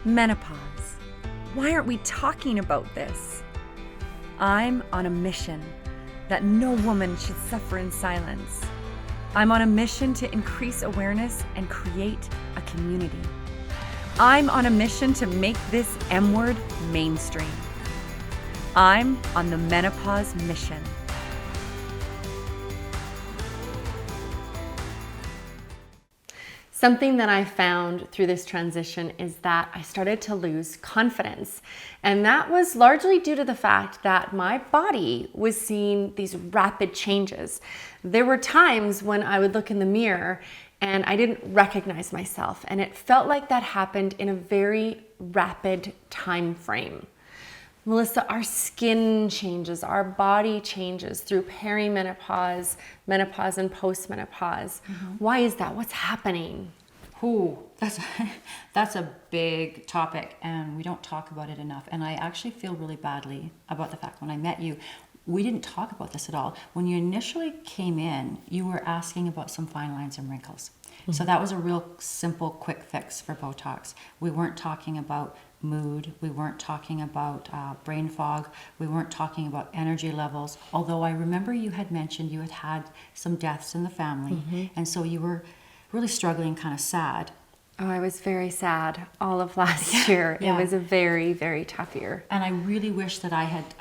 Menopause. Why aren't we talking about this? I'm on a mission that no woman should suffer in silence. I'm on a mission to increase awareness and create a community. I'm on a mission to make this M word mainstream. I'm on the menopause mission. Something that I found through this transition is that I started to lose confidence. And that was largely due to the fact that my body was seeing these rapid changes. There were times when I would look in the mirror and I didn't recognize myself. And it felt like that happened in a very rapid time frame. Melissa, our skin changes, our body changes through perimenopause, menopause, and postmenopause. Why is that? What's happening? Ooh, that's a big topic, and we don't talk about it enough. And I actually feel really badly about the fact when I met you, we didn't talk about this at all. When you initially came in, you were asking about some fine lines and wrinkles. So that was a real simple, quick fix for Botox. We weren't talking about mood. We weren't talking about brain fog. We weren't talking about energy levels. Although I remember you had mentioned you had had some deaths in the family. And so you were really struggling, kind of sad. Oh, I was very sad all of last year. Yeah. It was a very, very tough year. And I really wish that I had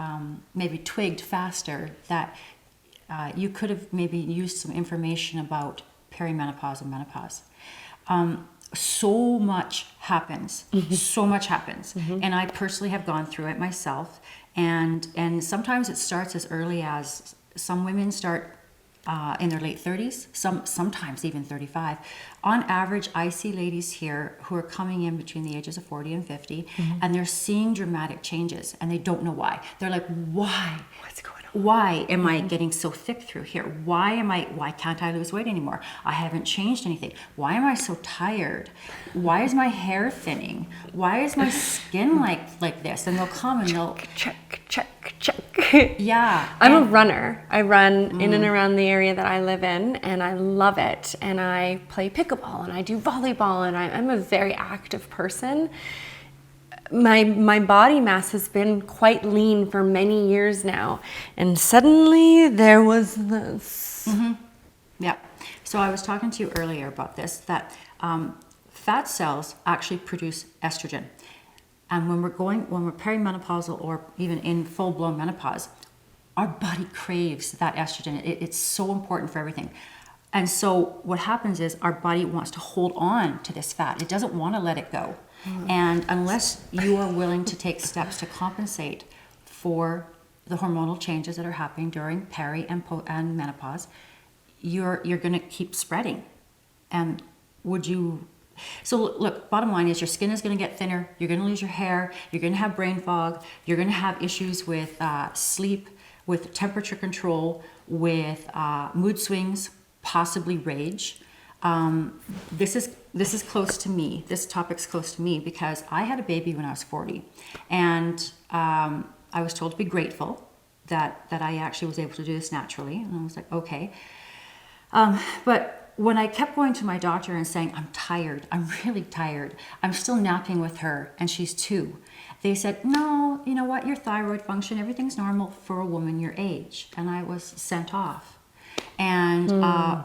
maybe twigged faster that you could have maybe used some information about perimenopause and menopause. So much happens. So much happens. And I personally have gone through it myself. And sometimes it starts as early as some women start in their late 30s, sometimes even 35. On average, I see ladies here who are coming in between the ages of 40 and 50, and they're seeing dramatic changes, and they don't know why. They're like, why? What's going on? Why am I getting so thick through here? Why can't I lose weight anymore? I haven't changed anything. Why am I so tired? Why is my hair thinning? Why is my skin like this? And they'll come and they'll Check. yeah. I'm a runner. I run in and around the area that I live in, and I love it. And I play pickleball, and I do volleyball, and I'm a very active person. My body mass has been quite lean for many years now, and suddenly there was this. Yeah. So I was talking to you earlier about this, that fat cells actually produce estrogen. And when we're perimenopausal or even in full-blown menopause, our body craves that estrogen. It's so important for everything. And so what happens is our body wants to hold on to this fat. It doesn't want to let it go. And unless you are willing to take steps to compensate for the hormonal changes that are happening during peri and menopause, you're going to keep spreading. And would you... So look, bottom line is your skin is going to get thinner. You're going to lose your hair. You're going to have brain fog. You're going to have issues with sleep, with temperature control, with mood swings, possibly rage. This is close to me. This topic's close to me because I had a baby when I was 40, and I was told to be grateful that I actually was able to do this naturally, and I was like, okay. But when I kept going to my doctor and saying, I'm tired, I'm really tired, I'm still napping with her, and she's 2, they said, no, you know what, your thyroid function, everything's normal for a woman your age. And I was sent off. And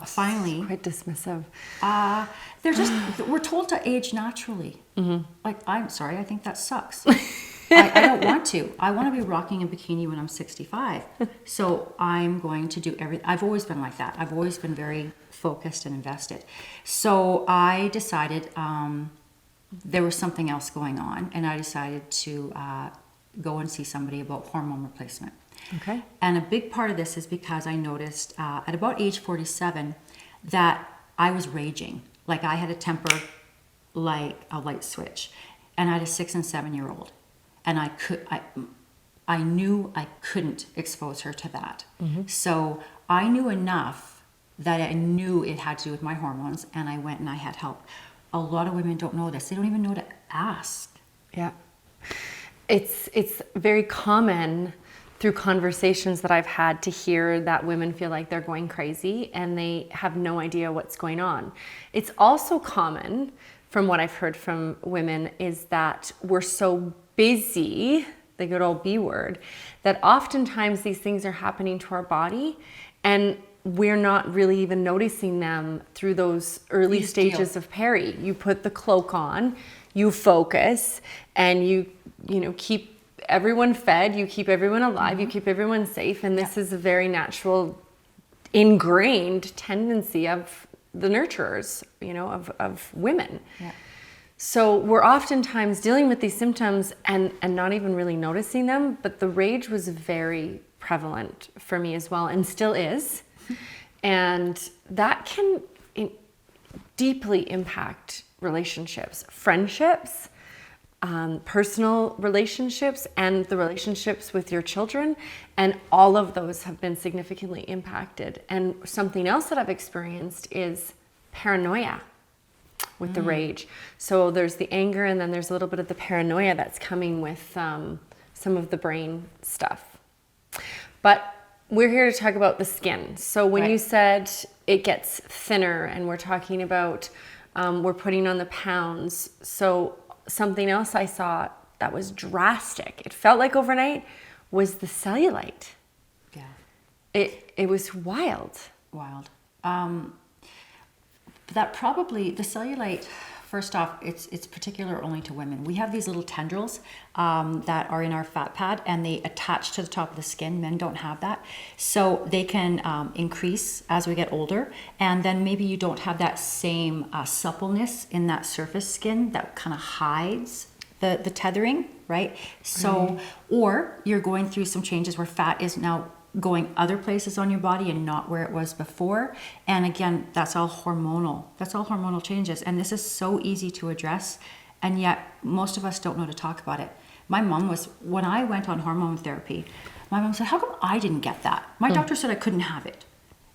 finally... Quite dismissive. We're told to age naturally. Like, I'm sorry, I think that sucks. I don't want to. I want to be rocking a bikini when I'm 65. So I'm going to do everything. I've always been like that. I've always been very focused and invested. So I decided there was something else going on, and I decided to go and see somebody about hormone replacement. Okay. And a big part of this is because I noticed at about age 47 that I was raging. Like I had a temper like a light switch. And I had a 6 and 7 year old. And I knew I couldn't expose her to that. So I knew enough that I knew it had to do with my hormones, and I went and I had help. A lot of women don't know this. They don't even know to ask. Yeah. It's very common through conversations that I've had to hear that women feel like they're going crazy and they have no idea what's going on. It's also common from what I've heard from women, is that we're so busy, the good old B word, that oftentimes these things are happening to our body and we're not really even noticing them through those early stages of peri. You put the cloak on, you focus, and you keep everyone fed, you keep everyone alive, you keep everyone safe, and this is a very natural, ingrained tendency of the nurturers, of women. Yeah. So we're oftentimes dealing with these symptoms and not even really noticing them, but the rage was very prevalent for me as well, and still is. And that can deeply impact relationships, friendships, personal relationships, and the relationships with your children. And all of those have been significantly impacted. And something else that I've experienced is paranoia with the rage. So there's the anger, and then there's a little bit of the paranoia that's coming with some of the brain stuff. But we're here to talk about the skin. So when you said it gets thinner, and we're talking about we're putting on the pounds. So something else I saw that was drastic, it felt like overnight, was the cellulite. Yeah. It was wild. Wild. That probably, the cellulite, first off, it's particular only to women. We have these little tendrils that are in our fat pad, and they attach to the top of the skin. Men don't have that. So they can increase as we get older. And then maybe you don't have that same suppleness in that surface skin that kind of hides the tethering, right? So, or you're going through some changes where fat is now going other places on your body and not where it was before. And again, that's all hormonal. That's all hormonal changes. And this is so easy to address. And yet most of us don't know to talk about it. My mom when I went on hormone therapy, my mom said, how come I didn't get that? My doctor said I couldn't have it.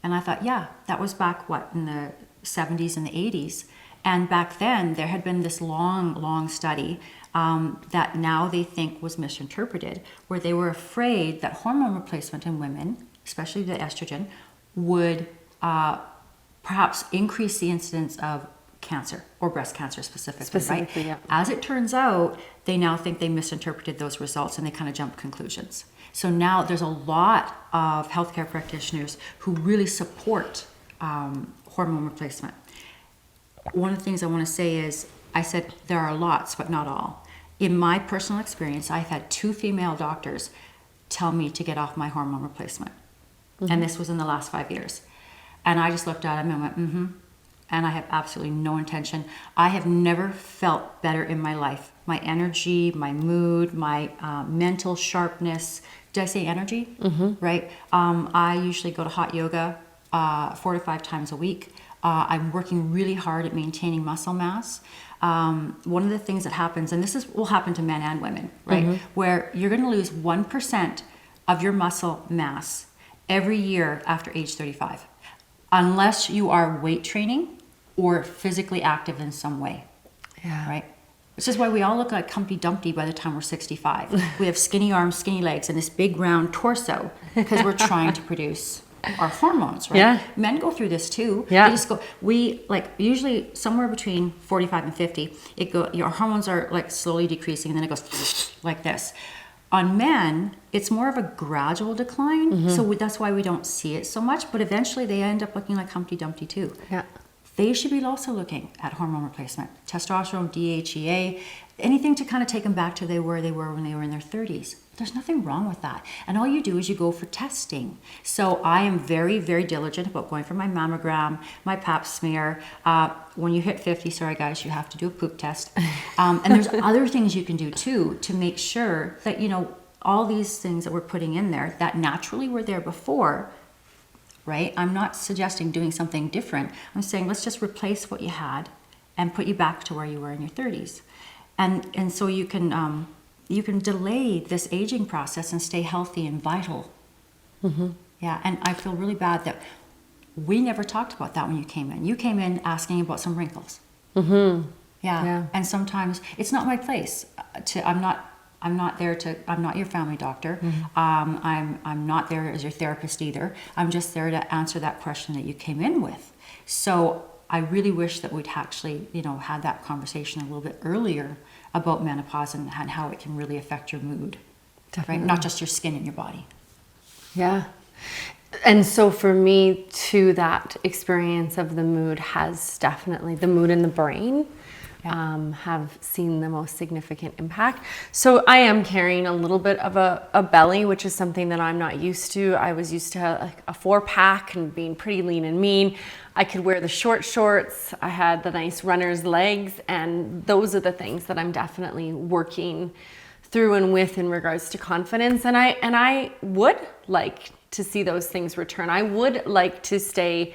And I thought, yeah, that was back, in the 70s and the 80s. And back then there had been this long study that now they think was misinterpreted, where they were afraid that hormone replacement in women, especially the estrogen, would perhaps increase the incidence of cancer, or breast cancer specifically, right? Yeah. As it turns out, they now think they misinterpreted those results, and they kind of jumped conclusions. So now there's a lot of healthcare practitioners who really support hormone replacement. One of the things I want to say is, I said there are lots, but not all. In my personal experience, I've had 2 female doctors tell me to get off my hormone replacement. And this was in the last 5 years. And I just looked at them and went, And I have absolutely no intention. I have never felt better in my life. My energy, my mood, my mental sharpness. Did I say energy? Right? I usually go to hot yoga 4 to 5 times a week. I'm working really hard at maintaining muscle mass. One of the things that happens, and will happen to men and women, right? Where you're going to lose 1% of your muscle mass every year after age 35, unless you are weight training or physically active in some way. Yeah. Right? Which is why we all look like Humpty Dumpty by the time we're 65. We have skinny arms, skinny legs, and this big round torso because we're trying to produce our hormones, right? Yeah. Men go through this too. Yeah. We usually somewhere between 45 and 50, your hormones are like slowly decreasing, and then it goes like this. On men, it's more of a gradual decline. So that's why we don't see it so much, but eventually they end up looking like Humpty Dumpty too. Yeah. They should be also looking at hormone replacement, testosterone, DHEA, anything to kind of take them back to where they were when they were in their 30s. There's nothing wrong with that. And all you do is you go for testing. So I am very, very diligent about going for my mammogram, my pap smear. When you hit 50, sorry guys, you have to do a poop test. And there's other things you can do too to make sure that, all these things that we're putting in there that naturally were there before, right? I'm not suggesting doing something different. I'm saying let's just replace what you had and put you back to where you were in your 30s. And so you can delay this aging process and stay healthy and vital. Yeah, and I feel really bad that we never talked about that when you came in. You came in asking about some wrinkles. Yeah, and sometimes it's not my place I'm not your family doctor. I'm not there as your therapist either. I'm just there to answer that question that you came in with. So I really wish that we'd actually, had that conversation a little bit earlier about menopause and how it can really affect your mood. Definitely. Right? Not just your skin and your body. Yeah. And so for me too, that experience of the mood has definitely, the mood and the brain have seen the most significant impact. So I am carrying a little bit of a belly, which is something that I'm not used to. I was used to a 4-pack and being pretty lean and mean. I could wear the short shorts. I had the nice runner's legs, and those are the things that I'm definitely working through and with in regards to confidence. And I would like to see those things return. I would like to stay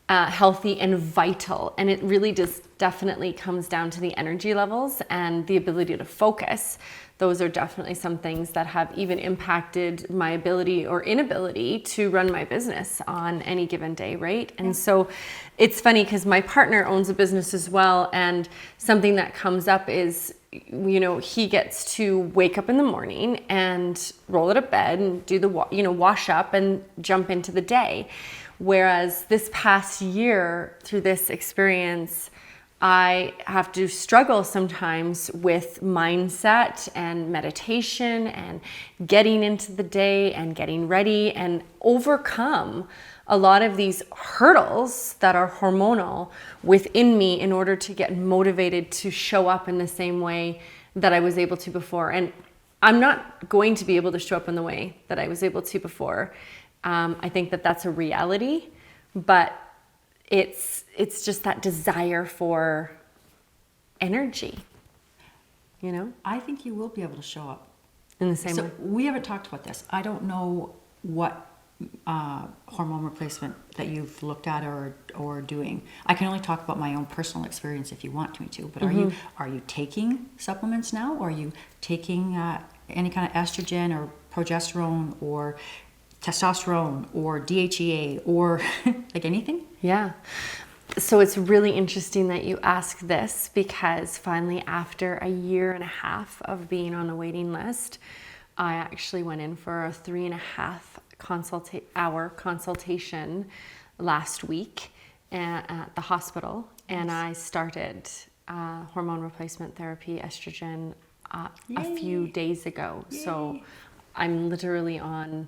healthy and vital. And it really just definitely comes down to the energy levels and the ability to focus. Those are definitely some things that have even impacted my ability or inability to run my business on any given day, right? And so it's funny because my partner owns a business as well. And something that comes up is, he gets to wake up in the morning and roll out of bed and do the, wash up and jump into the day. Whereas this past year, through this experience, I have to struggle sometimes with mindset and meditation and getting into the day and getting ready and overcome a lot of these hurdles that are hormonal within me in order to get motivated to show up in the same way that I was able to before. And I'm not going to be able to show up in the way that I was able to before. I think that that's a reality, but it's just that desire for energy, I think you will be able to show up in the same way. We haven't talked about this. I don't know what hormone replacement that you've looked at or doing. I can only talk about my own personal experience if you want me to, but are you taking supplements now, or are you taking any kind of estrogen or progesterone or testosterone or DHEA or like anything? Yeah. So it's really interesting that you ask this, because finally, after a year and a half of being on the waiting list, I actually went in for a 3.5-hour consultation last week at the hospital. And I started hormone replacement therapy, estrogen, a few days ago. Yay. So I'm literally on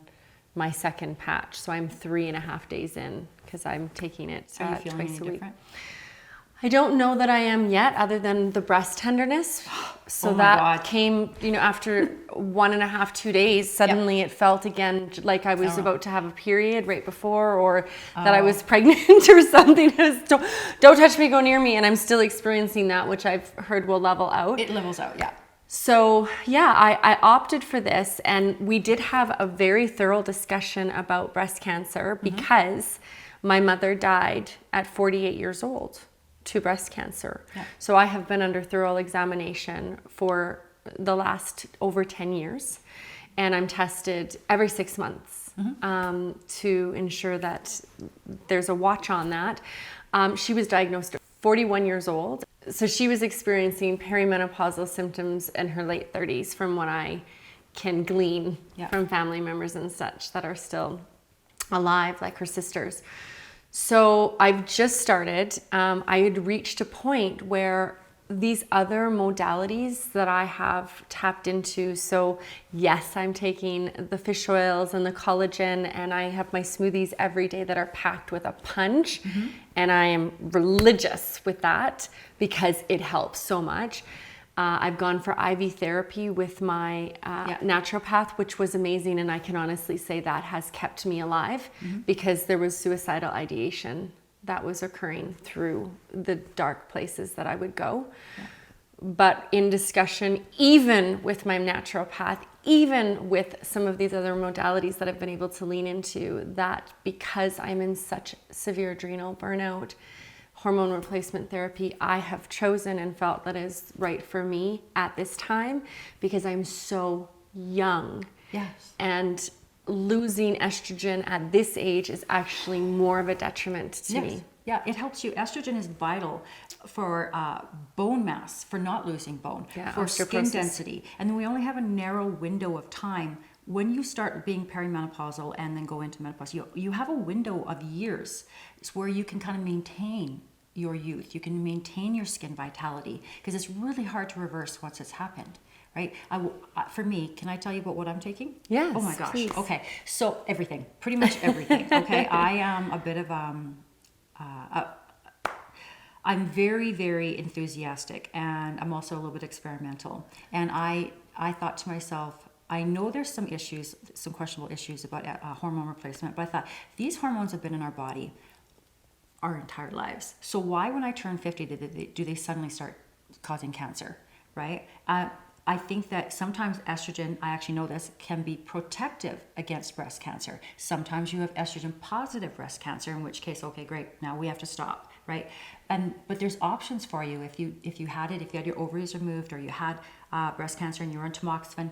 my second patch. So I'm 3.5 days in, because I'm taking it Are you feeling twice any a week. different? I don't know that I am yet, other than the breast tenderness. So that came, after 1.5, 2 days, suddenly it felt again like I was about to have a period right before, or that I was pregnant or something. Don't touch me, go near me. And I'm still experiencing that, which I've heard will level out. It levels out, yeah. So I opted for this, and we did have a very thorough discussion about breast cancer, because my mother died at 48 years old to breast cancer. Yeah. So I have been under thorough examination for the last over 10 years, and I'm tested every 6 months to ensure that there's a watch on that. She was diagnosed at 41 years old. So she was experiencing perimenopausal symptoms in her late 30s, from what I can glean from family members and such that are still alive, like her sisters. So I've just started. I had reached a point where these other modalities that I have tapped into. So yes, I'm taking the fish oils and the collagen, and I have my smoothies every day that are packed with a punch. And I am religious with that because it helps so much. I've gone for IV therapy with my naturopath, which was amazing. And I can honestly say that has kept me alive, because there was suicidal ideation that was occurring through the dark places that I would go. But in discussion, even with my naturopath, even with some of these other modalities that I've been able to lean into, that because I'm in such severe adrenal burnout, hormone replacement therapy, I have chosen and felt that is right for me at this time, because I'm so young. Yes. And losing estrogen at this age is actually more of a detriment to me. Yeah, it helps you. Estrogen is vital for bone mass, for not losing bone, for skin density. And then we only have a narrow window of time. When you start being perimenopausal and then go into menopause, you have a window of years. It's where you can kind of maintain your youth. You can maintain your skin vitality, because it's really hard to reverse once it's happened, right? For me, can I tell you about what I'm taking? Yes, Oh my gosh. please. Okay. So everything, pretty much everything. Okay. I am a bit of I'm very, very enthusiastic, and I'm also a little bit experimental. And I thought to myself, I know there's some issues, some questionable issues about hormone replacement, but I thought these hormones have been in our body our entire lives. So why, when I turn 50, do they suddenly start causing cancer, right? I think that sometimes estrogen, I actually know this, can be protective against breast cancer. Sometimes you have estrogen positive breast cancer, in which case, okay, great, now we have to stop, right? But there's options for you if you had your ovaries removed, or you had breast cancer and you're on tamoxifen.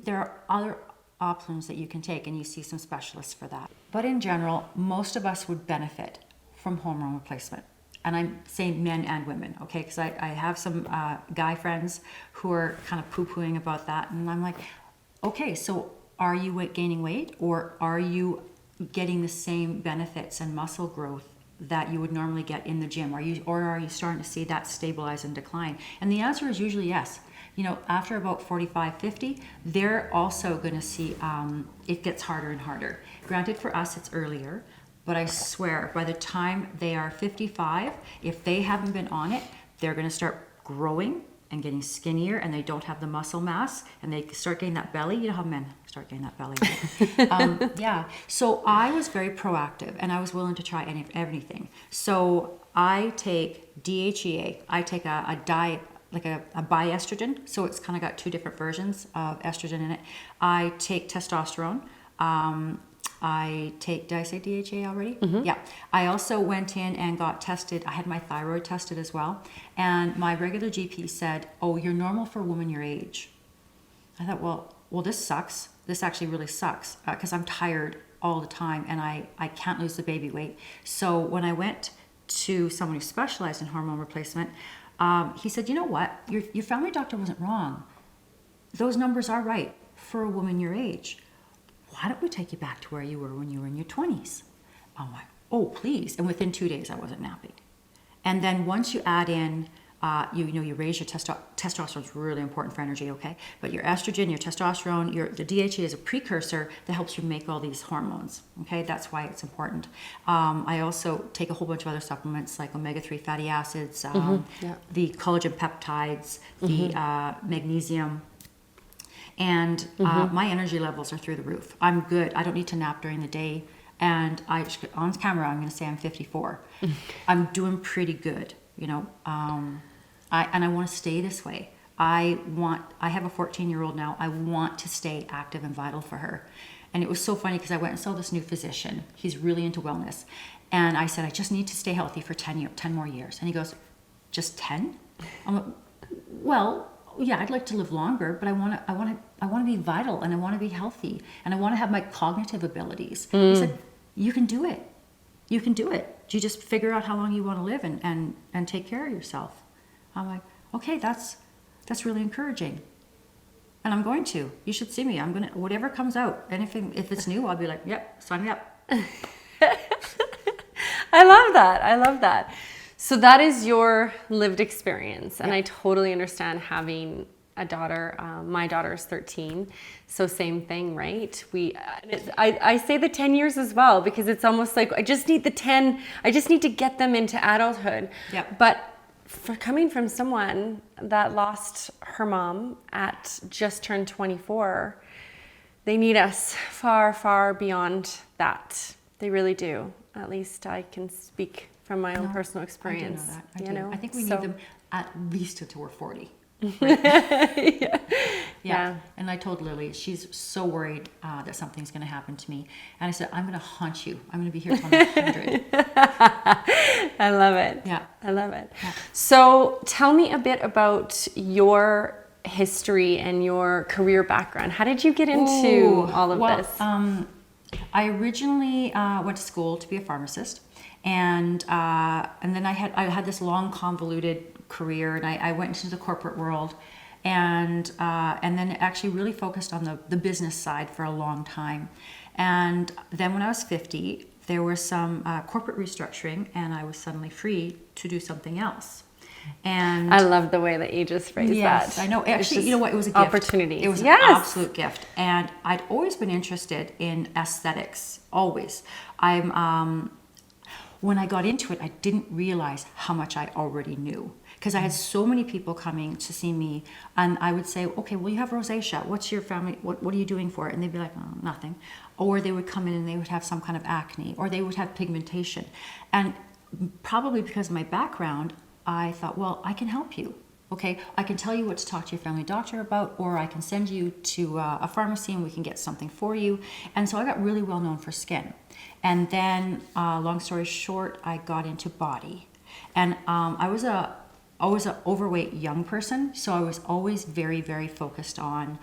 There are other options that you can take, and you see some specialists for that. But in general, most of us would benefit from hormone replacement. And I'm saying men and women, okay? Because I have some guy friends who are kind of poo-pooing about that. And I'm like, okay, so are you gaining weight, or are you getting the same benefits and muscle growth that you would normally get in the gym? Are you starting to see that stabilize and decline? And the answer is usually yes. You know, after about 45, 50, they're also going to see it gets harder and harder. Granted, for us, it's earlier. But I swear, by the time they are 55, if they haven't been on it, they're going to start growing and getting skinnier, and they don't have the muscle mass, and they start getting that belly. You know how men start getting that belly. Yeah. So I was very proactive, and I was willing to try anything. So I take DHEA. I take a bi-estrogen. So it's kind of got two different versions of estrogen in it. I take testosterone. Did I say DHA already? Mm-hmm. Yeah. I also went in and got tested. I had my thyroid tested as well. And my regular GP said, oh, you're normal for a woman your age. I thought, well, this sucks. This actually really sucks, because I'm tired all the time, and I can't lose the baby weight. So when I went to someone who specialized in hormone replacement, he said, you know what? Your family doctor wasn't wrong. Those numbers are right for a woman your age. Why don't we take you back to where you were when you were in your 20s? I'm like, oh, please. And within 2 days, I wasn't napping. And then once you add in, you raise your testosterone is really important for energy, okay? But your estrogen, your testosterone, the DHA is a precursor that helps you make all these hormones, okay? That's why it's important. I also take a whole bunch of other supplements like omega-3 fatty acids, the collagen peptides, the magnesium. And my energy levels are through the roof. I'm good. I don't need to nap during the day. And on camera, I'm going to say I'm 54. I'm doing pretty good, you know. I want to stay this way. I have a 14-year-old now. I want to stay active and vital for her. And it was so funny because I went and saw this new physician. He's really into wellness. And I said, I just need to stay healthy for 10 more years. And he goes, just 10? I'm like, well, yeah, I'd like to live longer, but I want to be vital, and I want to be healthy, and I want to have my cognitive abilities. He said, you can do it. You can do it. You just figure out how long you want to live and take care of yourself. I'm like, okay, that's really encouraging. And I'm going to. You should see me. I'm going to, whatever comes out. And if it's new, I'll be like, yep, sign me up. I love that. So that is your lived experience. And I totally understand having a daughter. My daughter is 13. So same thing, right? I say the 10 years as well, because it's almost like I just need the 10. I just need to get them into adulthood. Yep. But for coming from someone that lost her mom at just turned 24, they need us far, far beyond that. They really do. At least I can speak from my own personal experience. I do know that. I think we need them at least until we're 40. Right? Yeah. And I told Lily, she's so worried that something's going to happen to me. And I said, I'm going to haunt you. I'm going to be here till I'm 100. I love it. Yeah. I love it. Yeah. So tell me a bit about your history and your career background. How did you get into all of this? I originally went to school to be a pharmacist. And then I had this long convoluted career, and I went into the corporate world, and then actually really focused on the business side for a long time. And then when I was 50, there was some corporate restructuring, and I was suddenly free to do something else. And I love the way that you just phrased yes, that. I know. It's Actually, just you know what? It was a gift. opportunity. It was Yes. an absolute gift. And I'd always been interested in aesthetics, always. When I got into it, I didn't realize how much I already knew. Because I had so many people coming to see me, and I would say, okay, well, you have rosacea. What's your family, what are you doing for it? And they'd be like, oh, nothing. Or they would come in and they would have some kind of acne, or they would have pigmentation. And probably because of my background, I thought, well, I can help you. Okay, I can tell you what to talk to your family doctor about, or I can send you to a pharmacy and we can get something for you. And so I got really well known for skin. And then, long story short, I got into body. And I was always an overweight young person, so I was always very, very focused on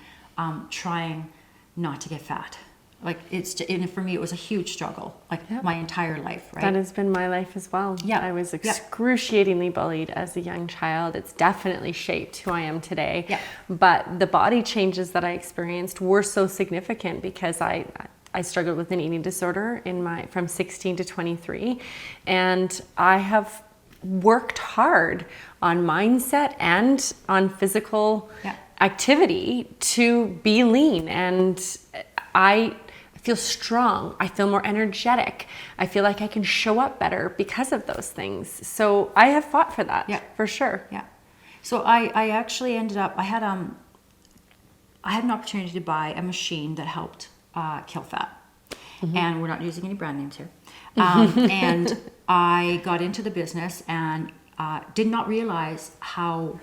trying not to get fat. Like and for me, it was a huge struggle, like my entire life, right? That has been my life as well. Yeah. I was excruciatingly bullied as a young child. It's definitely shaped who I am today. Yeah. But the body changes that I experienced were so significant because I struggled with an eating disorder from 16 to 23, and I have worked hard on mindset and on physical activity to be lean, and I feel strong. I feel more energetic. I feel like I can show up better because of those things. So I have fought for that, for sure. Yeah. So I actually ended up, I had an opportunity to buy a machine that helped kill fat. And we're not using any brand names here. And I got into the business and did not realize how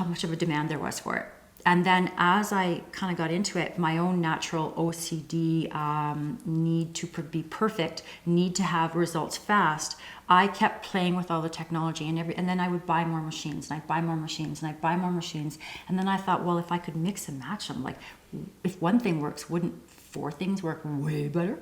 much of a demand there was for it. And then as I kind of got into it, my own natural OCD need to be perfect, need to have results fast, I kept playing with all the technology and then I would buy more machines, and I'd buy more machines, and I'd buy more machines. And then I thought, well, if I could mix and match them, like if one thing works, wouldn't 4 things work way better,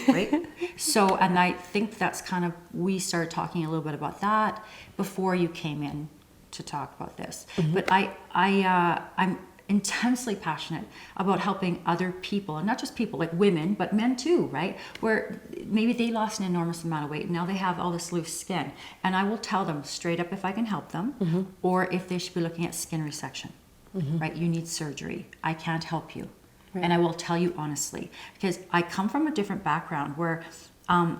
right? So, and I think that's kind of, we started talking a little bit about that before you came in to talk about this. But I'm intensely passionate about helping other people, and not just people, like women, but men too, right? Where maybe they lost an enormous amount of weight and now they have all this loose skin. And I will tell them straight up if I can help them, or if they should be looking at skin resection, right? You need surgery. I can't help you. Right. And I will tell you honestly, because I come from a different background where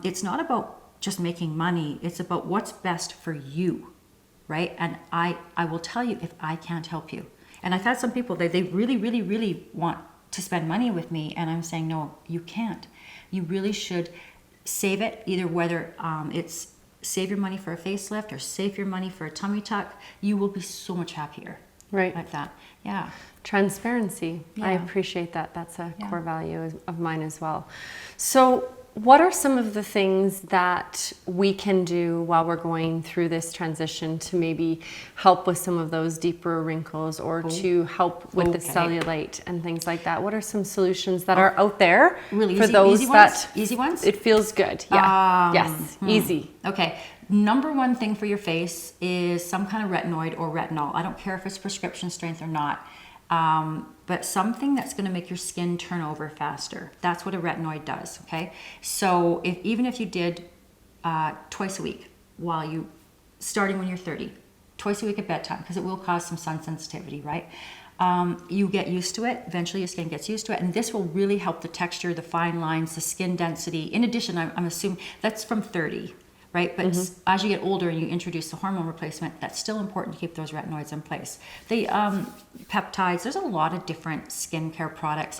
it's not about just making money, it's about what's best for you, right? And I will tell you if I can't help you. And I've had some people, they really, really, really want to spend money with me, and I'm saying, no, you can't. You really should save it, either whether it's save your money for a facelift or save your money for a tummy tuck. You will be so much happier. Right. Like that. Yeah. Transparency. Yeah. I appreciate that. That's a core value of mine as well. So what are some of the things that we can do while we're going through this transition to maybe help with some of those deeper wrinkles, or to help with the cellulite and things like that? What are some solutions that are out there really for easy, those easy that ones? Easy ones? It feels good. Yeah. Yes. Easy. Okay. Number one thing for your face is some kind of retinoid or retinol. I don't care if it's prescription strength or not, but something that's going to make your skin turn over faster. That's what a retinoid does, okay? So even if you did twice a week starting when you're 30, twice a week at bedtime, because it will cause some sun sensitivity, right? You get used to it. Eventually your skin gets used to it, and this will really help the texture, the fine lines, the skin density. In addition, I'm assuming that's from 30. Right? But as you get older and you introduce the hormone replacement, that's still important to keep those retinoids in place. The peptides, there's a lot of different skincare products.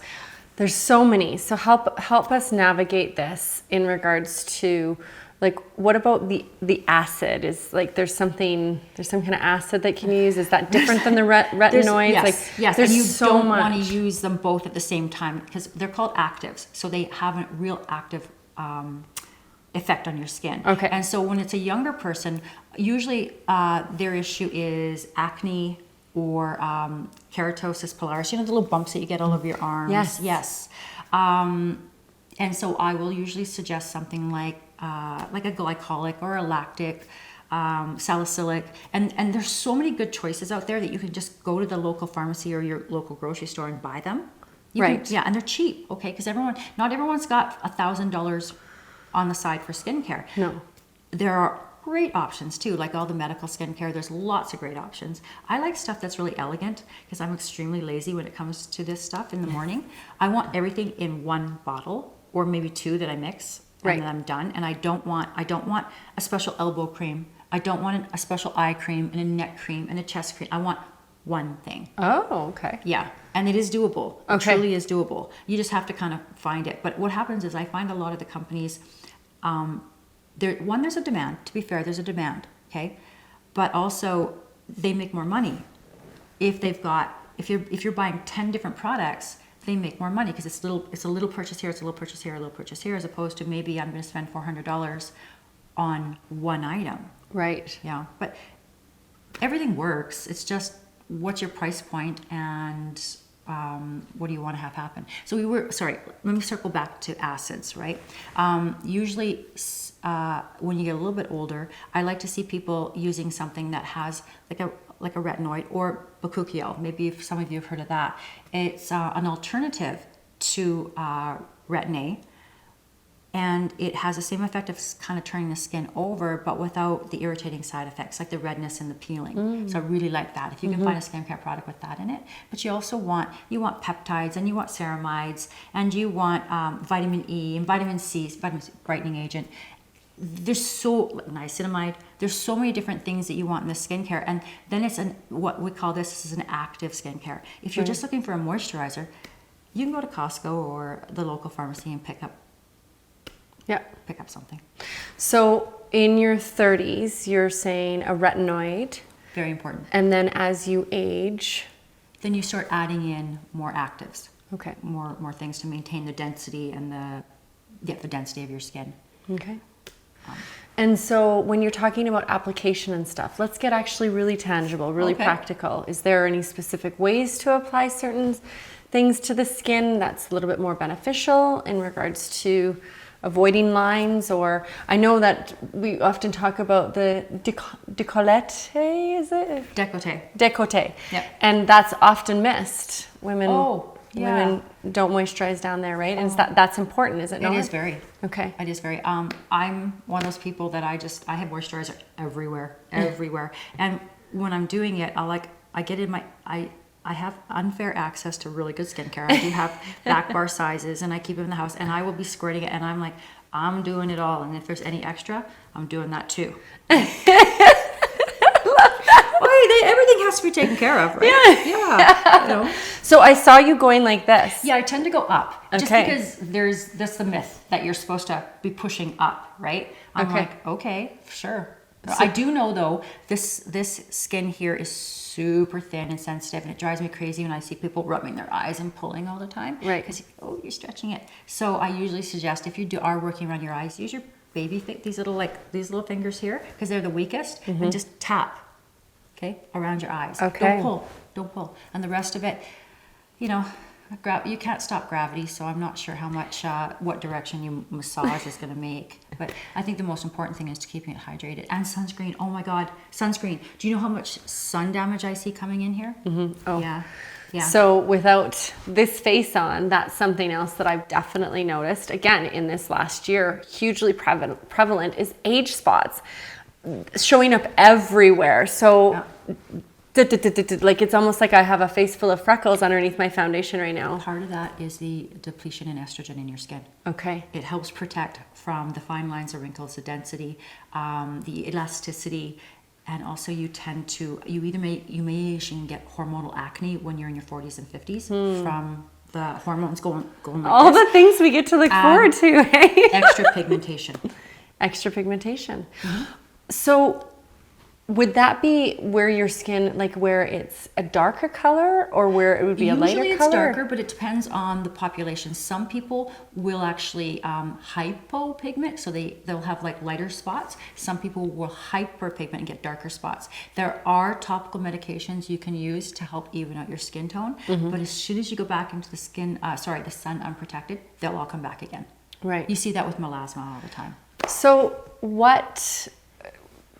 There's so many. So help us navigate this in regards to, like, what about the acid? Is like there's some kind of acid that can you use? Is that different than the retinoids? Yes. There's and you so don't much. want to use them both at the same time because they're called actives. So they have a real active effect on your skin. Okay. And so when it's a younger person, usually their issue is acne or keratosis pilaris, the little bumps that you get all over your arms. Yes. And so I will usually suggest something like a glycolic or a lactic, salicylic, and there's so many good choices out there that you can just go to the local pharmacy or your local grocery store and buy them. And they're cheap, okay? Because not everyone's got $1,000 on the side for skincare. No. There are great options too, like all the medical skincare. There's lots of great options. I like stuff that's really elegant because I'm extremely lazy when it comes to this stuff in the morning. I want everything in one bottle or maybe two that I mix and then I'm done. And I don't want a special elbow cream. I don't want a special eye cream and a neck cream and a chest cream. I want one thing. Oh, okay. Yeah. And it is doable. It Okay. truly is doable. You just have to kind of find it. But what happens is I find a lot of the companies, there's a demand. To be fair, there's a demand, okay? But also they make more money. If you're buying 10 different products, they make more money because it's a little purchase here, it's a little purchase here, a little purchase here, as opposed to maybe I'm going to spend $400 on one item. Right. Yeah, but everything works. It's just what's your price point and what do you want to have happen? So let me circle back to acids, right? Usually when you get a little bit older, I like to see people using something that has like a retinoid or bakuchiol. Maybe if some of you have heard of that. It's an alternative to retin-A. And it has the same effect of kind of turning the skin over, but without the irritating side effects, like the redness and the peeling. So I really like that. If you can find a skincare product with that in it. But you also want peptides, and you want ceramides, and you want vitamin E and vitamin C brightening agent. There's niacinamide. There's so many different things that you want in the skincare. And then it's what we call this is an active skincare. If you're just looking for a moisturizer, you can go to Costco or the local pharmacy and pick up something. So in your 30s, you're saying a retinoid. Very important. And then as you age, Then you start adding in more actives. okay. More things to maintain the density and the density of your skin. Okay. And so when you're talking about application and stuff, let's get actually really tangible, really practical. Is there any specific ways to apply certain things to the skin that's a little bit more beneficial in regards to avoiding lines? Or I know that we often talk about the décolleté, is it? Décolleté. Décolleté. Yep. And that's often missed. Women yeah. don't moisturize down there, right? And that's important, is it not? It is very. Okay. It is very. I'm one of those people that I have moisturizer everywhere. And when I'm doing it, I get in I have unfair access to really good skincare. I do have back bar sizes, and I keep them in the house, and I will be squirting it, and I'm like, I'm doing it all. And if there's any extra, I'm doing that too. Everything has to be taken care of, right? Yeah. You know? So I saw you going like this. Yeah, I tend to go up. Just Okay. because that's the myth that you're supposed to be pushing up, right? I'm Okay. like, okay, sure. I do know though, this skin here is super thin and sensitive, and it drives me crazy when I see people rubbing their eyes and pulling all the time. Right. Because you're stretching it. So I usually suggest if you are working around your eyes, use your baby these little fingers here because they're the weakest, and just tap. Okay, around your eyes. Okay. Don't pull. And the rest of it, you can't stop gravity, so I'm not sure how much, what direction you massage is going to make. But I think the most important thing is to keeping it hydrated. And sunscreen. Oh my God, sunscreen. Do you know how much sun damage I see coming in here? Oh. Yeah. So without this face on, that's something else that I've definitely noticed. Again, in this last year, hugely prevalent is age spots showing up everywhere. So like it's almost like I have a face full of freckles underneath my foundation right now. Part of that is the depletion in estrogen in your skin. Okay. It helps protect from the fine lines, the wrinkles, the density, the elasticity, and also you may get hormonal acne when you're in your 40s and 50s from the hormones going like all this. the things we get to look forward to, hey? Extra pigmentation. Extra pigmentation. So would that be where your skin, like where it's a darker color or where it would be a lighter color? Usually it's darker, but it depends on the population. Some people will actually hypopigment, so they'll have like lighter spots. Some people will hyperpigment and get darker spots. There are topical medications you can use to help even out your skin tone, but as soon as you go back into the sun unprotected, they'll all come back again. Right. You see that with melasma all the time. So what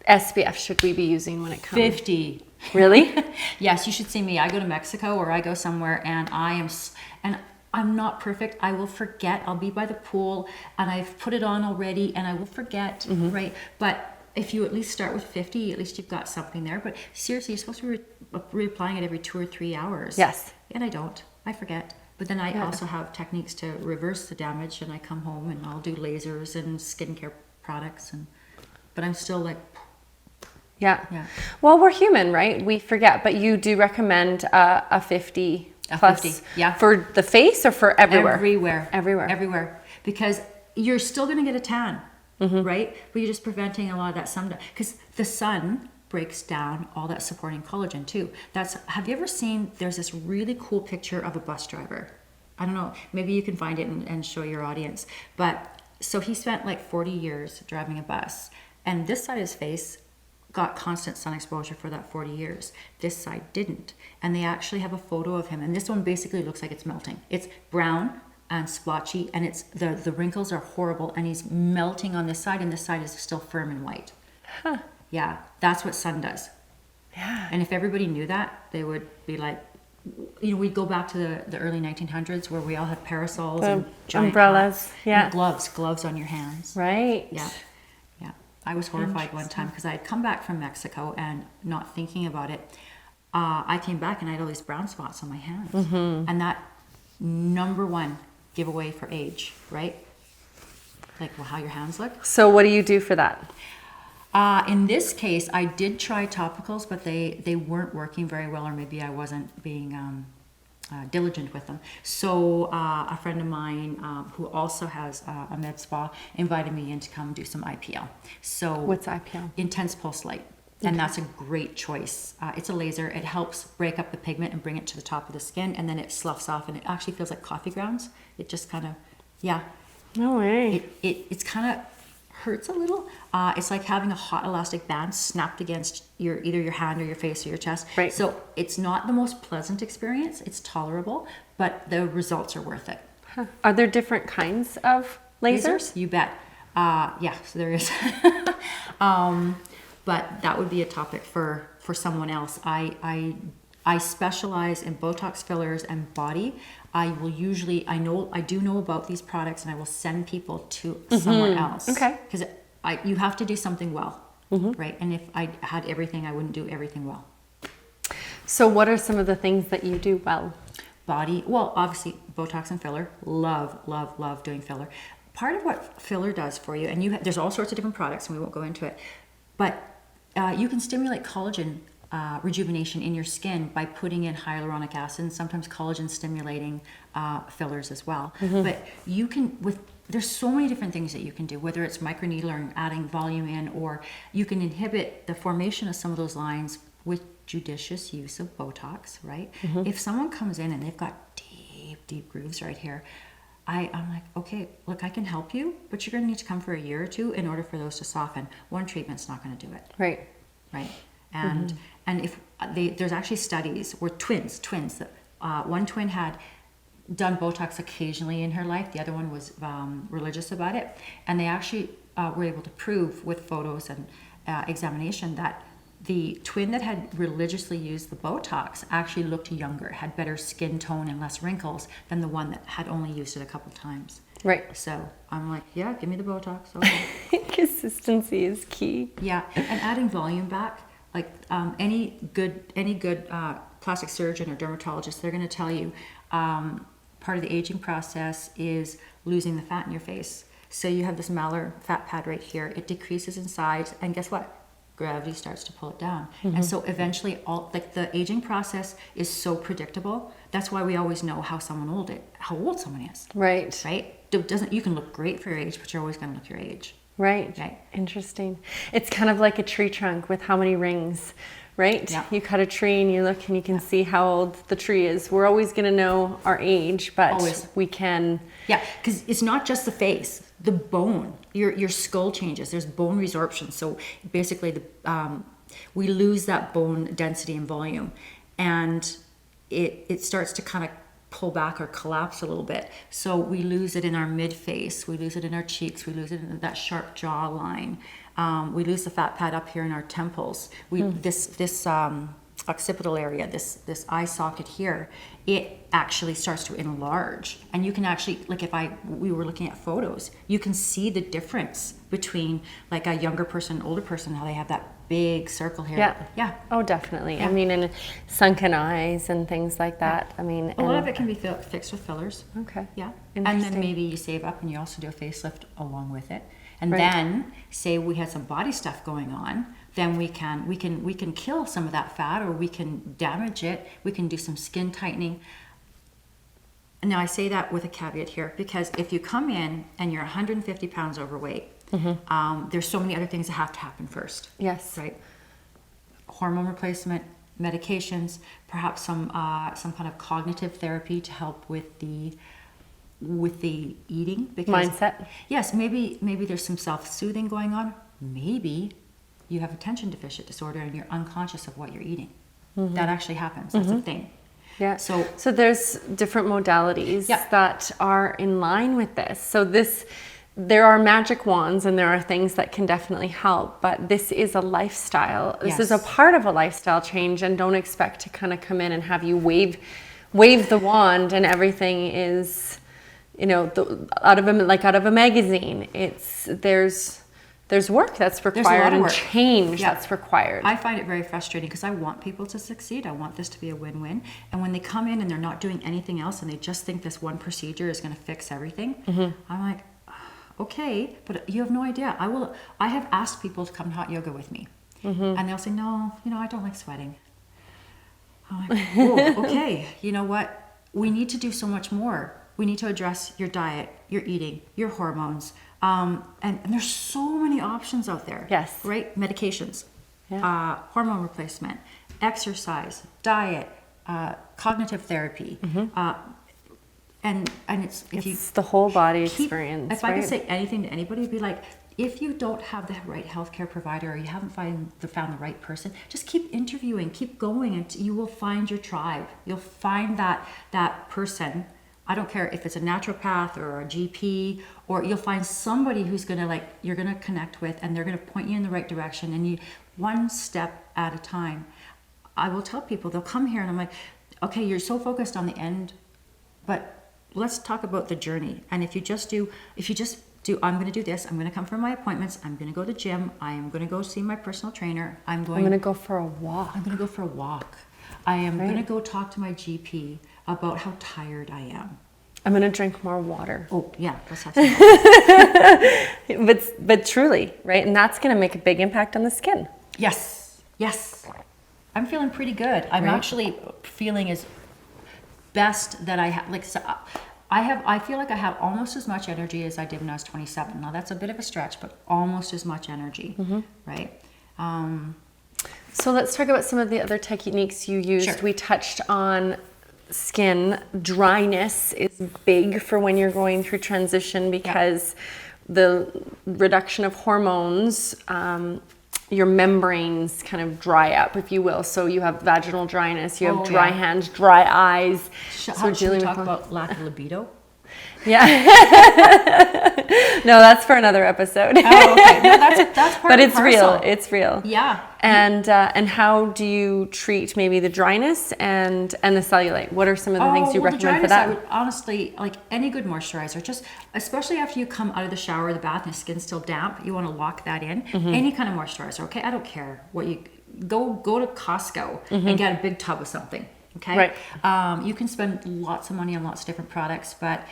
SPF should we be using when it comes? 50. Really? Yes, you should see me. I go to Mexico or I go somewhere and I I'm not perfect. I will forget. I'll be by the pool and I've put it on already and I will forget, right? But if you at least start with 50, at least you've got something there. But seriously, you're supposed to be reapplying it every 2 or 3 hours. Yes. And I don't. I forget. But then I also have techniques to reverse the damage, and I come home and I'll do lasers and skincare products, but I'm still like, yeah. Well, we're human, right? We forget, but you do recommend a 50 plus 50, yeah. For the face or for everywhere? Everywhere. Because you're still going to get a tan, right? But you're just preventing a lot of that sun, because the sun breaks down all that supporting collagen too. Have you ever seen, there's this really cool picture of a bus driver. I don't know, maybe you can find it and show your audience. But so he spent like 40 years driving a bus, and this side of his face got constant sun exposure for that 40 years. This side didn't. And they actually have a photo of him, and this one basically looks like it's melting. It's brown and splotchy, and it's the wrinkles are horrible, and he's melting on this side, and this side is still firm and white. Huh. Yeah, that's what sun does. Yeah. And if everybody knew that, they would be like, we'd go back to the early 1900s where we all had parasols and giant umbrellas, and gloves on your hands. Right. Yeah. I was horrified one time because I had come back from Mexico and not thinking about it. I came back and I had all these brown spots on my hands. And that number one giveaway for age, right? Like, well, how your hands look. So what do you do for that? In this case, I did try topicals, but they weren't working very well, or maybe I wasn't being diligent with them. So a friend of mine who also has a med spa invited me in to come do some IPL. So what's IPL? Intense pulse light. And that's a great choice. It's a laser. It helps break up the pigment and bring it to the top of the skin, and then it sloughs off, and it actually feels like coffee grounds. It just kind of, No way. It's kind of hurts a little. It's like having a hot elastic band snapped against either your hand or your face or your chest. Right. So it's not the most pleasant experience. It's tolerable, but the results are worth it. Huh. Are there different kinds of lasers? You bet. So there is. But that would be a topic for someone else. I specialize in Botox fillers and body. I do know about these products, and I will send people to someone else. Okay. Because you have to do something well, right? And if I had everything, I wouldn't do everything well. So what are some of the things that you do well? Body, well, obviously Botox and filler. Love doing filler. Part of what filler does for you, and there's all sorts of different products, and we won't go into it, but you can stimulate collagen rejuvenation in your skin by putting in hyaluronic acid and sometimes collagen stimulating fillers as well. But you can, there's so many different things that you can do, whether it's microneedling, adding volume in, or you can inhibit the formation of some of those lines with judicious use of Botox, right? If someone comes in and they've got deep grooves right here, I'm like, okay, look, I can help you, but you're going to need to come for a year or two in order for those to soften. One treatment's not going to do it. Right. And if there's actually studies where twins that one twin had done Botox occasionally in her life, the other one was religious about it, and they actually were able to prove with photos and examination that the twin that had religiously used the Botox actually looked younger, had better skin tone and less wrinkles than the one that had only used it a couple times. Right. So I'm like, yeah, give me the Botox. Okay. Consistency is key. Yeah, and adding volume back, like any good plastic surgeon or dermatologist, they're going to tell you part of the aging process is losing the fat in your face. So you have this malar fat pad right here. It decreases in size, and guess what? Gravity starts to pull it down. And so eventually the aging process is so predictable. That's why we always know how old someone is. Right. You can look great for your age, but you're always going to look your age. Right. Interesting. It's kind of like a tree trunk with how many rings, right? Yeah. You cut a tree and you look and you can see how old the tree is. We're always going to know our age, but we can. Yeah, because it's not just the face. The bone, your skull changes. There's bone resorption. So basically, we lose that bone density and volume, and it starts to kind of pull back or collapse a little bit. So we lose it in our mid face. We lose it in our cheeks. We lose it in that sharp jawline. We lose the fat pad up here in our temples. occipital area, this eye socket here, it actually starts to enlarge. And you can actually, like we were looking at photos, you can see the difference between like a younger person, older person, how they have that big circle here. Yeah. Yeah. Oh, definitely. Yeah. I mean, and sunken eyes and things like that. I mean, A lot of it can be fixed with fillers. Okay. Yeah. And then Interesting. maybe you save up and you also do a facelift along with it. And Right. then say we had some body stuff going on, then we can kill some of that fat, or we can damage it. We can do some skin tightening. Now I say that with a caveat here, because if you come in and you're 150 pounds overweight, there's so many other things that have to happen first. Yes. Right. Hormone replacement, medications, perhaps some kind of cognitive therapy to help with the eating, because Mindset. yes, maybe there's some self-soothing going on. Maybe you have attention deficit disorder and you're unconscious of what you're eating. That actually happens. That's a thing. Yeah. So there's different modalities Yeah. that are in line with this. So there are magic wands and there are things that can definitely help, but this is a lifestyle. This is a Yes. part of a lifestyle change, and don't expect to kind of come in and have you wave the wand and everything is, out of a magazine. There's work that's required lot of and work. change Yeah. that's required. I find it very frustrating because I want people to succeed. I want this to be a win-win. And when they come in and they're not doing anything else and they just think this one procedure is going to fix everything, I'm like, okay, but you have no idea. I have asked people to come to hot yoga with me, and they'll say, no, I don't like sweating. I'm like, oh, okay. You know what? We need to do so much more. We need to address your diet, your eating, your hormones. And there's so many options out there. Yes. Right? Medications, Yeah. hormone replacement, exercise, diet, cognitive therapy. And It's the whole body experience. If I right? could say anything to anybody, it'd be like, if you don't have the right healthcare provider, or you haven't found the right person, just keep interviewing, keep going, and you will find your tribe. You'll find that person. I don't care if it's a naturopath or a GP, or you'll find somebody who's you're gonna connect with, and they're gonna point you in the right direction, and you one step at a time. I will tell people, they'll come here and I'm like, okay, you're so focused on the end, but let's talk about the journey. And if you just do, I'm going to do this, I'm going to come for my appointments, I'm going to go to the gym, I am going to go see my personal trainer, I'm going to go for a walk. I'm going to go for a walk. I am going to go talk to my GP about how tired I am. I'm going to drink more water. Oh, yeah, let's have some. But truly, right? And that's going to make a big impact on the skin. Yes. I'm feeling pretty good. I'm Right. actually feeling as best that I have. I feel like I have almost as much energy as I did when I was 27. Now that's a bit of a stretch, but almost as much energy, right? So let's talk about some of the other techniques you used. Sure. We touched on skin. Dryness is big for when you're going through transition because the reduction of hormones, your membranes kind of dry up, if you will. So you have vaginal dryness, you have dry hands, dry eyes. Should we talk about lack of libido? Yeah. No, that's for another episode. Oh, okay. No, that's part But and it's real. parcel. It's real. Yeah. And how do you treat maybe the dryness and the cellulite? What are some of the things you recommend for the dryness, I that? would honestly, like any good moisturizer, just especially after you come out of the shower or the bath and your skin's still damp, you want to lock that in. Any kind of moisturizer, okay? I don't care what you go to Costco and get a big tub of something. Okay. Right. You can spend lots of money on lots of different products, but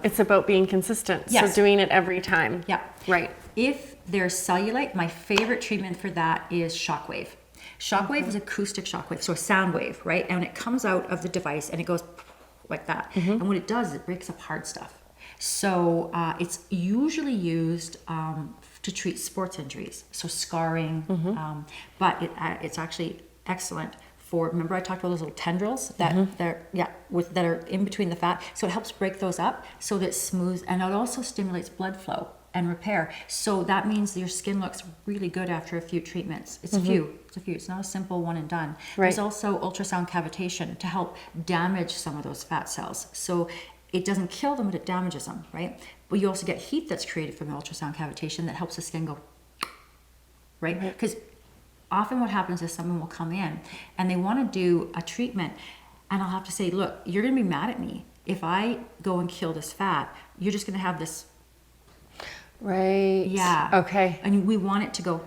It's about being consistent. Yes. So doing it every time. yeah. Right. If there's cellulite, my favorite treatment for that is shockwave. Shockwave is acoustic shockwave, so a sound wave, right? And it comes out of the device and it goes like that. And what it does is it breaks up hard stuff. So it's usually used to treat sports injuries, so scarring, but it's actually excellent for, remember I talked about those little tendrils that that are in between the fat, so it helps break those up so that it smooths, and it also stimulates blood flow and repair. So that means your skin looks really good after a few treatments. It's a few. It's not a simple one and done. Right. There's also ultrasound cavitation to help damage some of those fat cells. So it doesn't kill them, but it damages them, right? But you also get heat that's created from the ultrasound cavitation that helps the skin go, right? Because often what happens is someone will come in and they want to do a treatment, and I'll have to say, look, you're going to be mad at me. If I go and kill this fat, you're just going to have this. Right. Yeah. Okay. And we want it to go,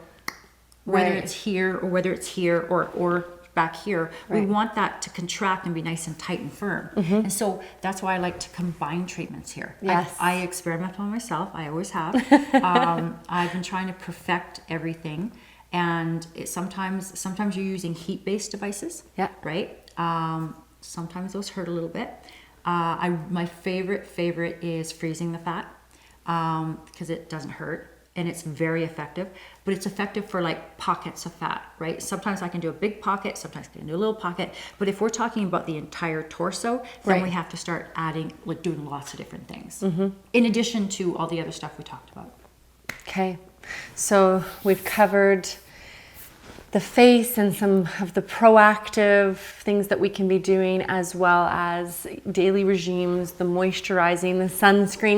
whether Right. it's here or whether it's here or back here. We Right. want that to contract and be nice and tight and firm. And so that's why I like to combine treatments here. Yes. I experiment on myself. I always have. I've been trying to perfect everything. And sometimes you're using heat-based devices. Yeah. Right? Sometimes those hurt a little bit. My favorite is freezing the fat because it doesn't hurt and it's very effective. But it's effective for like pockets of fat, right? Sometimes I can do a big pocket, sometimes I can do a little pocket. But if we're talking about the entire torso, then Right. we have to start adding, like doing lots of different things. In addition to all the other stuff we talked about. Okay. So we've covered the face and some of the proactive things that we can be doing, as well as daily regimes, the moisturizing, the sunscreen.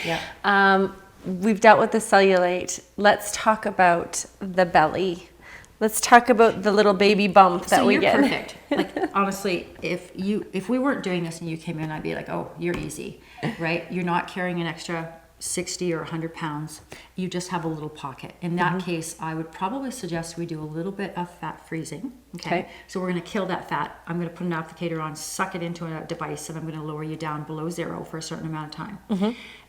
Yeah. We've dealt with the cellulite. Let's talk about the belly. Let's talk about the little baby bump that we you're get. perfect. Like honestly, if we weren't doing this and you came in, I'd be like, oh, you're easy, right? You're not carrying an extra 60 or 100 pounds. You just have a little pocket. In that case, I would probably suggest we do a little bit of fat freezing. Okay. So we're going to kill that fat. I'm going to put an applicator on, suck it into a device, and I'm going to lower you down below zero for a certain amount of time.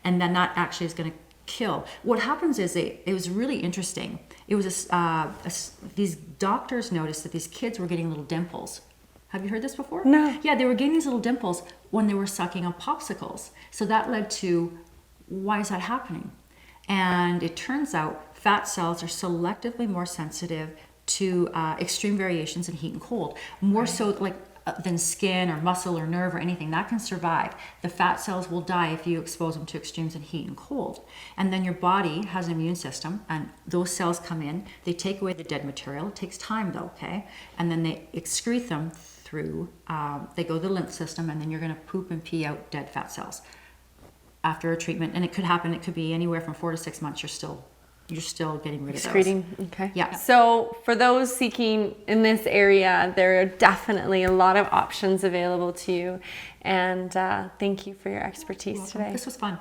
And then that actually is going to kill. What happens is it was really interesting. It was these doctors noticed that these kids were getting little dimples. Have you heard this before? No. Yeah, they were getting these little dimples when they were sucking on popsicles. So that led to, why is that happening? And it turns out fat cells are selectively more sensitive to extreme variations in heat and cold, more so like than skin or muscle or nerve or anything. That can survive. The fat cells will die if you expose them to extremes in heat and cold. And then your body has an immune system, and those cells come in, they take away the dead material. It takes time though, okay? And then they excrete them through, they go to the lymph system, and then you're gonna poop and pee out dead fat cells after a treatment. And it could happen, it could be anywhere from 4 to 6 months. You're still getting rid of those. Excreting. Okay. Yeah. So for those seeking in this area, there are definitely a lot of options available to you. And thank you for your expertise today. This was fun.